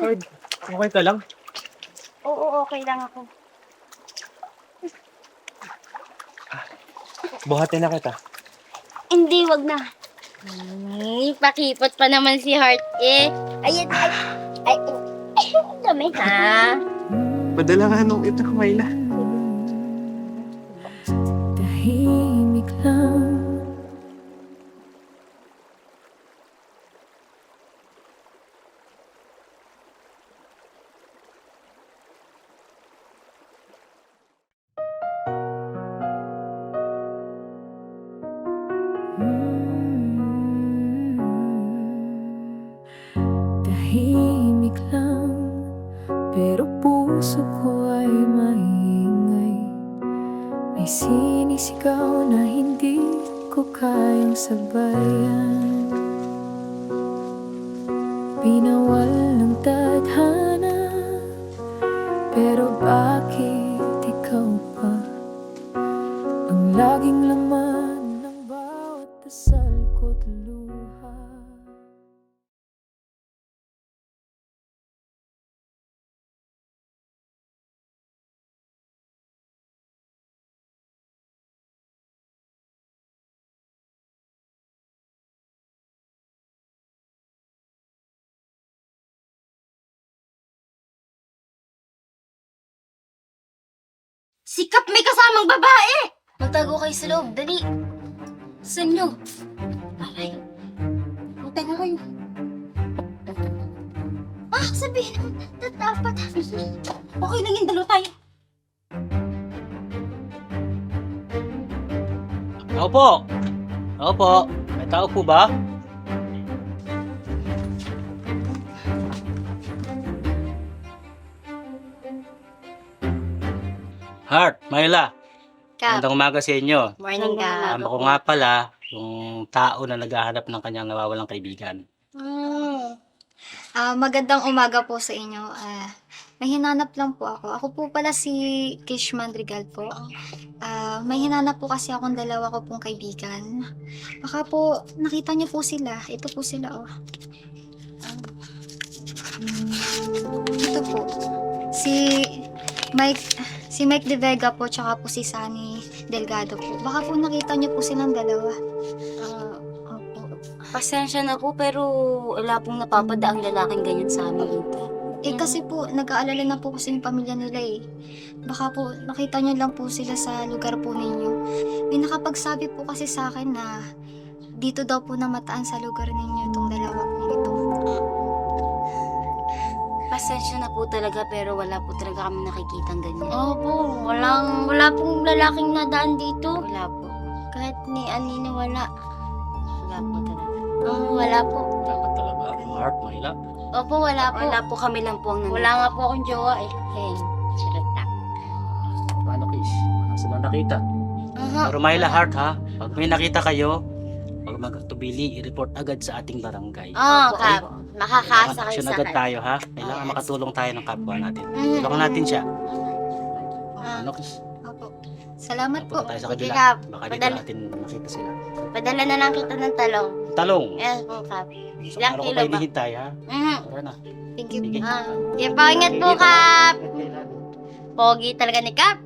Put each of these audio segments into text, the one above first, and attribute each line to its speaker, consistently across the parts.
Speaker 1: Ay, okay ka lang?
Speaker 2: Oo, okay lang ako.
Speaker 1: Buhatin na kita.
Speaker 2: Hindi, wag na. Pakipot pa naman si Heart eh. Ayan, ay, dami ha.
Speaker 1: Padala nga nung ito, Mayla.
Speaker 3: Tahimik lang. Tahimik lang, pero puso ko ay maingay. May sinisigaw na hindi ko kayang sabayan. Pinawal ng tadhana, pero bakit ikaw pa ang laging laman ng bawat dasal ko't luha?
Speaker 2: Sikap may kasamang babae! Magtago kayo sa loob, dali. Saan nyo? Aray. Magtago kayo. Sabihin naman, dapat. Okay lang yung dalawa tayo.
Speaker 1: Tao po! Tao po! May tao po ba? Heart, Mayla.
Speaker 2: Kap,
Speaker 1: Magandang umaga sa inyo.
Speaker 2: morning ka.
Speaker 1: Ako nga pala, yung tao na naghahanap ng kanyang nawawalang kaibigan.
Speaker 4: Magandang umaga po sa inyo. May hinanap lang po ako. Ako po pala si Kish Mandrigal po. May hinanap po kasi akong dalawa ko pong kaibigan. Baka po nakita niyo po sila. Ito po sila, oh. Ito po. Si Mike De Vega po, tsaka po si Sunny Delgado po. Baka po nakita niyo po silang dalawa. Opo.
Speaker 2: Pasensya na po, pero wala pong napapadaang lalaking ganyan sa amin dito.
Speaker 4: Kasi po, nag-aalala na po kasi yung pamilya nila eh. Baka po, nakita niyo lang po sila sa lugar po ninyo. May nakapagsabi po kasi sa akin na dito daw po namataan sa lugar ninyo itong dalawa pong ito.
Speaker 2: Pasensya na po talaga, pero wala po talaga kami nakikitang ganyan. Opo, wala pong lalaking nadaan dito. Wala po. Kahit ni Anina, wala. Wala po talaga. Wala po.
Speaker 1: Dapat talaga. Heart, Mayla.
Speaker 2: Opo, wala po. Wala po, kami lang po ang nandito. Wala nga po akong jowa eh. Sarata.
Speaker 1: Paano, Kish? Wala silang nakita. Pero Mayla, Heart ha, pag may nakita kayo, pag magtubili, i-report agad sa ating barangay.
Speaker 2: Kap. Makakasa kayo
Speaker 1: Action
Speaker 2: sa
Speaker 1: agad
Speaker 2: akin.
Speaker 1: tayo ha. Kailangan makatulong tayo ng kapwa natin.
Speaker 2: Mhm.
Speaker 1: Tulungan natin siya.
Speaker 4: Ah,
Speaker 1: Ano, Kish?
Speaker 4: Opo. Salamat po.
Speaker 1: Punta tayo sa
Speaker 2: Sige,
Speaker 1: kabila.
Speaker 2: Kap.
Speaker 1: Baka dito
Speaker 2: Padala.
Speaker 1: natin makita sila.
Speaker 2: Padala na lang kita ng talong.
Speaker 1: Talong.
Speaker 2: Yes po, Kap.
Speaker 1: So,
Speaker 2: Ilang
Speaker 1: araw ko
Speaker 2: kilo
Speaker 1: tayo
Speaker 2: ba?
Speaker 1: hinihintay ha. Tara na.
Speaker 4: Thank you.
Speaker 1: Sige.
Speaker 2: Sige po, ingat po, Kap. Pogi talaga ni Kap.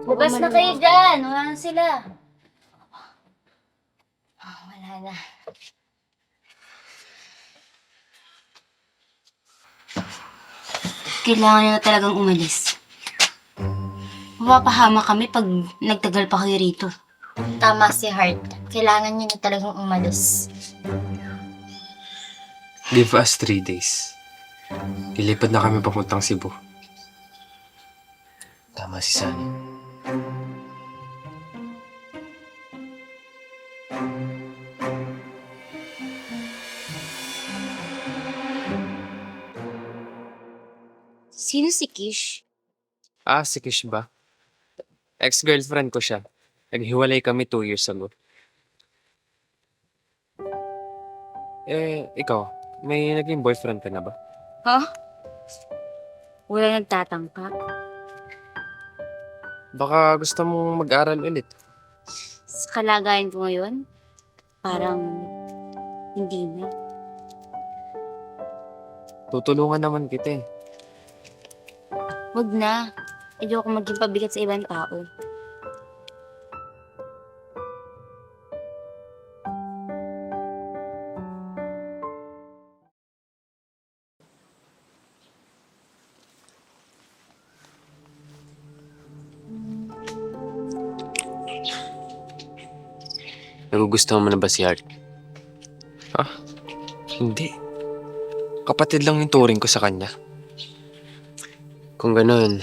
Speaker 2: Bukas na kayo dyan. Wala na sila. Wala na. Kailangan nyo na talagang umalis. Mapapahama kami pag nagtagal pa kayo rito. Tama si Heart. Kailangan nyo na talagang umalis.
Speaker 5: Give us 3 days. Ilipad na kami papuntang Cebu.
Speaker 6: Tama si Sunny.
Speaker 2: Sino si Kish?
Speaker 5: Si Kish ba? Ex-girlfriend ko siya. Naghiwalay kami 2 years ago. Ikaw, may naging boyfriend ka na ba?
Speaker 2: Ha? Wala nagtatangka.
Speaker 5: Baka gusto mong mag-aral ulit.
Speaker 2: Sa kalagayan ko ngayon, parang Hindi na.
Speaker 5: Tutulungan naman kita eh.
Speaker 2: Huwag na. Ayoko maging pabigat sa ibang tao.
Speaker 6: Nagugustuhan mo na ba si Art?
Speaker 5: Hindi. Kapatid lang yung turing ko sa kanya.
Speaker 6: Kung ganun,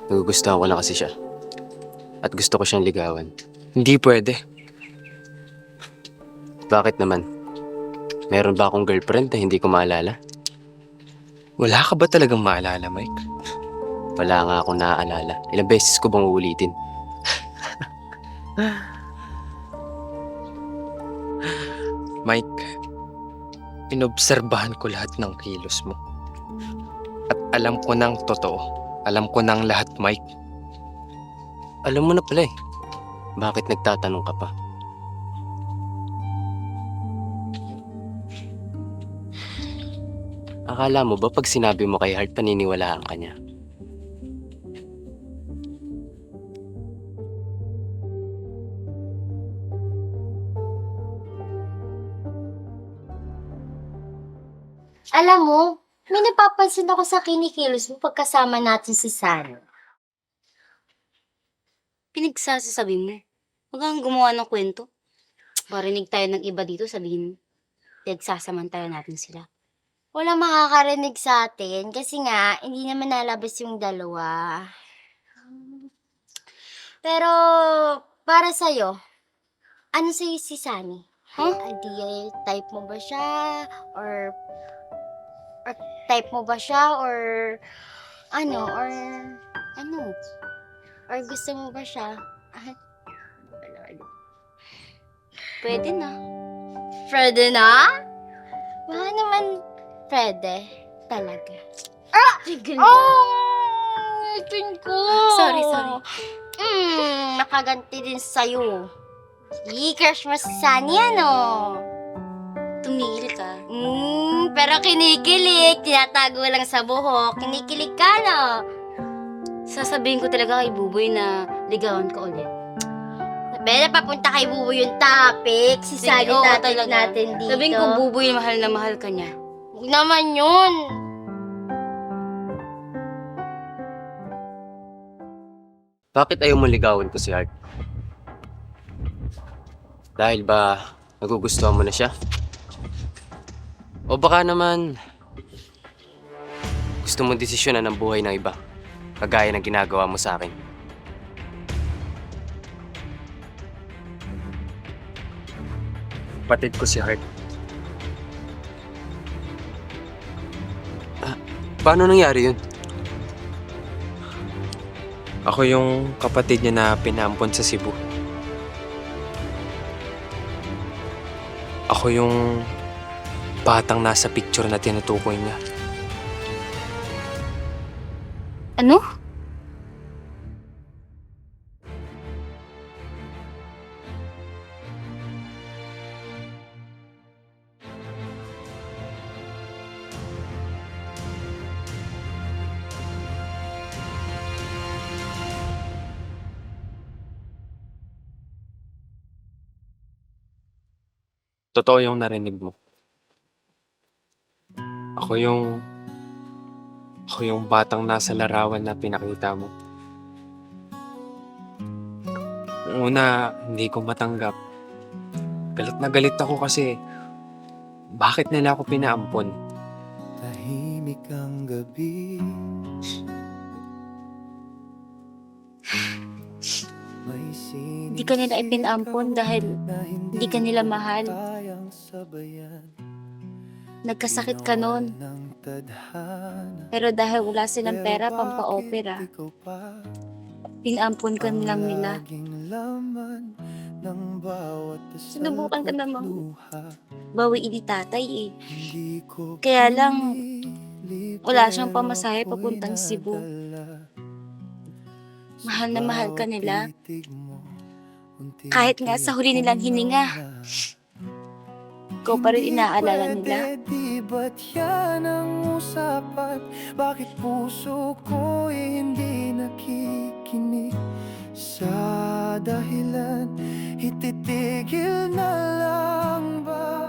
Speaker 6: nagugustuhan ko na kasi siya. At gusto ko siyang ligawan.
Speaker 5: Hindi pwede.
Speaker 6: Bakit naman? Meron ba akong girlfriend na hindi ko maalala?
Speaker 5: Wala ka ba talagang maalala, Mike?
Speaker 6: Wala nga akong naaalala. Ilang beses ko bang uulitin?
Speaker 5: Mike, inobserbahan ko lahat ng kilos mo. At alam ko ng totoo. Alam ko ng lahat, Mike.
Speaker 6: Alam mo na pala eh. Bakit nagtatanong ka pa? Akala mo ba pag sinabi mo kay Art paniniwalaan ka niya?
Speaker 2: Alam mo, may napapansin ako sa kinikilos mo pagkasama natin si San. Pinagsasasabi mo. Huwag kang gumawa ng kwento. Marinig tayo ng iba dito, sabihin mo. Pinagsasamantala natin sila. Wala makakarinig sa atin kasi nga, hindi naman nalabas yung dalawa. Pero, para sa'yo, ano sa'yo si Sunny? Huh? Type mo ba siya? Or type mo ba siya? Or ano? Or gusto mo ba siya? Pwede na. Pwede na? Baka naman pwede. Talaga. Tigil ka. Ipin ko. Sorry. Nakaganti din sa'yo. Crush mo si Sunny, ano? Tumigil ka. Pero kinikilig. Tinatago lang sa buhok. Kinikilig ka, no? Sasabihin ko talaga kay Buboy na ligawan ka ulit. Bella, papunta kay Buboy yung topic. Si Sunny topic natin dito. Sabihin ko, Buboy, mahal na mahal ka niya. Huwag naman yun.
Speaker 6: Bakit ayaw mo ligawan ko si Art? Dahil ba nagugustuhan mo na siya? O baka naman gusto mong desisyonan ng buhay ng iba, kagaya ng ginagawa mo sa akin?
Speaker 5: Kapatid ko si Hart.
Speaker 6: Paano nangyari yun?
Speaker 5: Ako yung kapatid niya na pinampon sa Cebu. Ako yung batang nasa picture na tinutukoy niya.
Speaker 2: Ano?
Speaker 5: Totoo yung narinig mo. Ako yung batang nasa larawan na pinakita mo. Una, hindi ko matanggap. Galit na galit ako kasi bakit nila ako pinaampon?
Speaker 7: Tahimik ang gabi.
Speaker 2: Hindi ka nila ipinampon dahil hindi ka nila mahal. Nagkasakit ka noon. Pero dahil wala silang pera pampa-opera, pinampon ka lang nila. Sinubukan ka namang bawiin ni tatay eh. Kaya lang, wala siyang pamasahe papuntang Cebu. Mahal na mahal ka nila. Kahit nga sa huli nilang hininga. ikaw pa rin inaalala nila?
Speaker 7: Di ba't yan ang usapan? Bakit puso ko'y hindi nakikinig? Sa dahilan, ititigil na lang ba?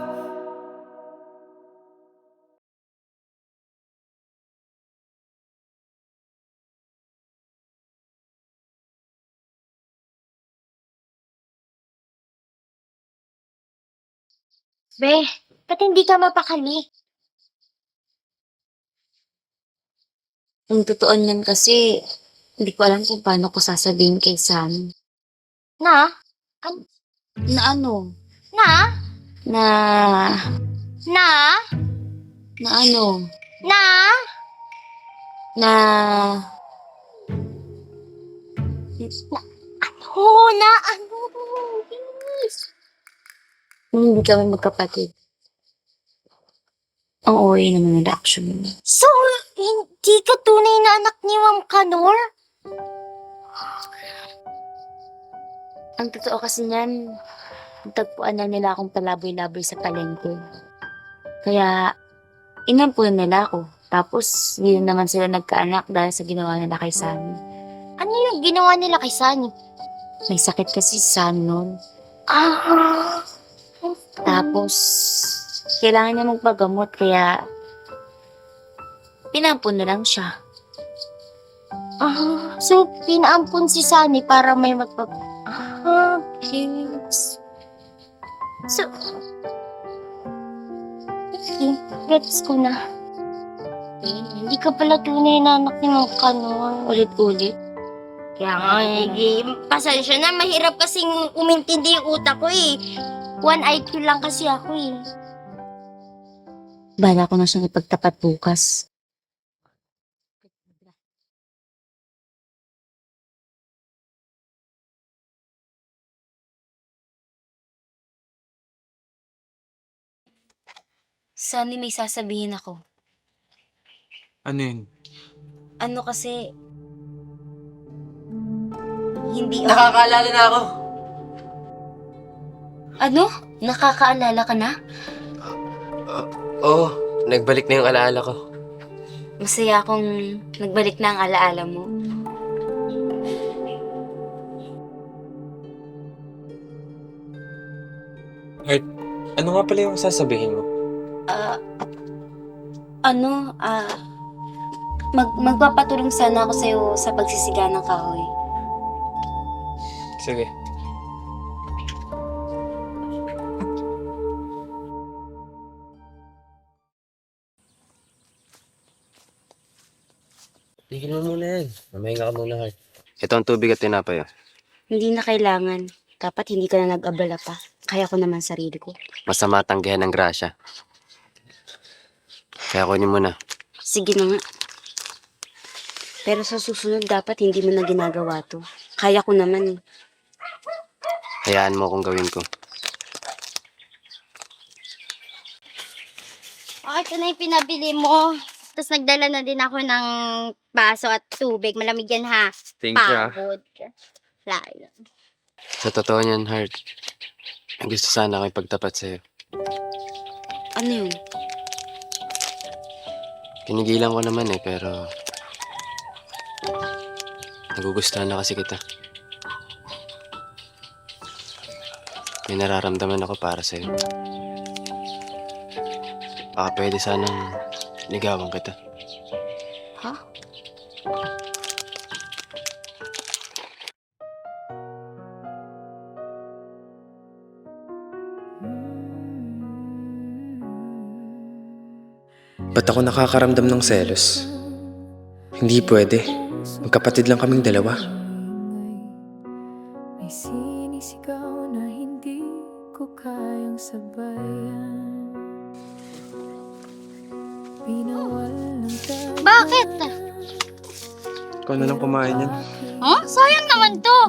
Speaker 2: Be, ba't hindi ka mapakali? Ang totoo niyan kasi, hindi ko alam kung paano ko sasabihin kay Sam. Na? Na ano? Na? Na... Na? Na ano? Na? Na... Na ano? Bilis! Hindi kami magkapatid. Ang OA naman ng reaction mo. So, hindi ka tunay na anak ni Ma'am Kanor? Ang totoo kasi niyan, tagpuan na nila akong palaboy-laboy sa palengke. Kaya, inampunan nila ako. Tapos, hindi na naman sila nagkaanak dahil sa ginawa nila kay Sunny. Ano yung ginawa nila kay Sunny? May sakit kasi si Sunny noon. Tapos, kailangan niya magpagamot kaya pinampun na lang siya. So pinaampun si Sunny para may yes. So, okay, gets ko na. Hindi ka pala tunay na anak ni Ma'am Kanor. Ulit-ulit. Kaya nga, pasensya na, mahirap kasing umintindi yung utak ko eh. 1 IQ lang kasi ako eh. Bala ko na siyang ipagtapat bukas. Sunny, may sasabihin ako.
Speaker 5: Ano yun?
Speaker 2: Ano kasi... Hindi
Speaker 6: Nakakaalala na ako.
Speaker 2: Ano? Nakakaalala ka na?
Speaker 6: Oo, nagbalik na yung alaala ko.
Speaker 2: Masaya akong nagbalik na ang alaala mo.
Speaker 5: Heart, ano nga pala yung sasabihin mo?
Speaker 2: Magpapatulong sana ako sa'yo sa pagsisiga ng kahoy.
Speaker 5: Sige.
Speaker 6: Tigil mo muna yan. Mamahinga ka muna, Heart. Ito ang tubig at tinapay.
Speaker 2: Hindi na kailangan. Dapat hindi ka na nag-abala pa. Kaya ko naman sarili ko.
Speaker 6: Masama tanggihan ng grasya. Kaya kunin mo na.
Speaker 2: Sige na nga. Pero sa susunod, dapat hindi mo na ginagawa to. Kaya ko naman eh.
Speaker 6: Hayaan mo kung gawin ko.
Speaker 2: Ito na yung pinabili mo. Tapos nagdala na din ako ng baso at tubig. Malamig yan ha.
Speaker 5: Thank you.
Speaker 2: Pagod. Layo.
Speaker 6: Sa totoo niyan, Heart, gusto sana ako ipagtapat sa'yo.
Speaker 2: Ano yun?
Speaker 6: Kinigilan ko naman eh, pero... nagugustuhan na kasi kita. May nararamdaman ako para sa'yo. Baka pwede sanang ligawan kita.
Speaker 2: Ha?
Speaker 8: Ba't ako nakakaramdam ng selos? Hindi pwede. Magkapatid lang kaming dalawa.
Speaker 3: May sinisigaw na hindi ko kayang sabayan. Pinawal ng tayo.
Speaker 2: Bakit?
Speaker 8: Ikaw na lang kumain yan.
Speaker 2: Sayang naman to.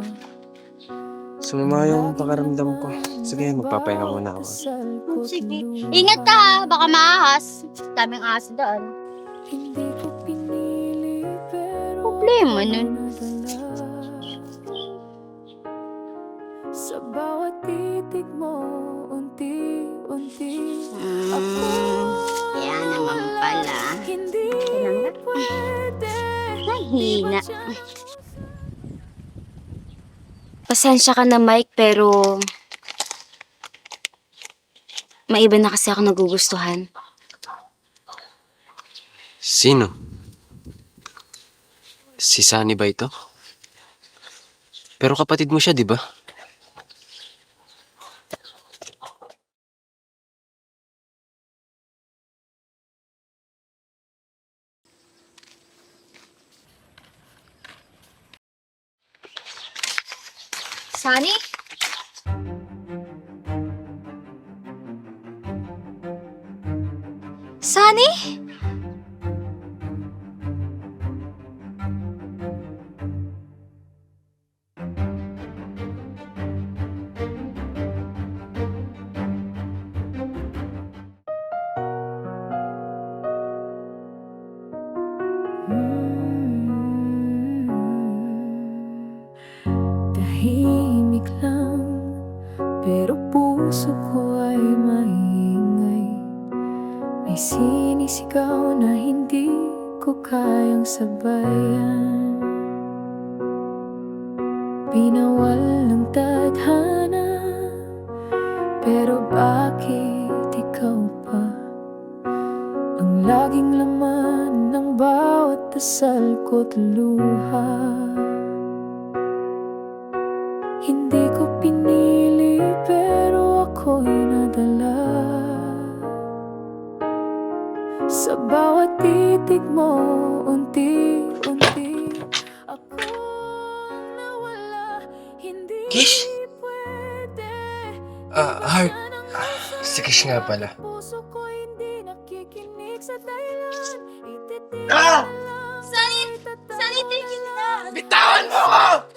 Speaker 8: Sumama yung pakaramdam ko. Sige, magpapahinga muna ako.
Speaker 2: Sige. Ingat ka ha. Baka maahas. Daming ahas doon.
Speaker 3: Hindi ko pinili pero
Speaker 2: Problema nun.
Speaker 3: nadala. Sa bawat titig mo, unti unti
Speaker 2: Kaya naman pala.
Speaker 3: hindi
Speaker 2: Tinanggap.
Speaker 3: pwede.
Speaker 2: Mahina. Pasensya ka na, Mike, pero may iba na kasi ako nagugustuhan.
Speaker 6: Sino? Si Sunny ba ito? Pero kapatid mo siya, di ba?
Speaker 4: Sunny? Sunny?
Speaker 3: Tahimik lang, pero puso ko ay maingay. May sinisigaw na hindi ko kayang sabayan. Pinawal ng tadhana, pero bakit ikaw pa ang laging laman ng bawat dasal ko't luha? Hindi ko pinili pero ako'y nadala sa bawat titig mo, unti-unti akong nawala. Hindi
Speaker 8: Kish?
Speaker 3: pwede.
Speaker 8: Heart. Si Kish nga pala.
Speaker 3: Puso ko hindi nakikinig sa dahilan. Ititig
Speaker 8: Ah!
Speaker 3: na lang
Speaker 2: Sunny!
Speaker 3: ay tatawa
Speaker 2: Sunny, tigil na!
Speaker 8: Bitawan mo ako!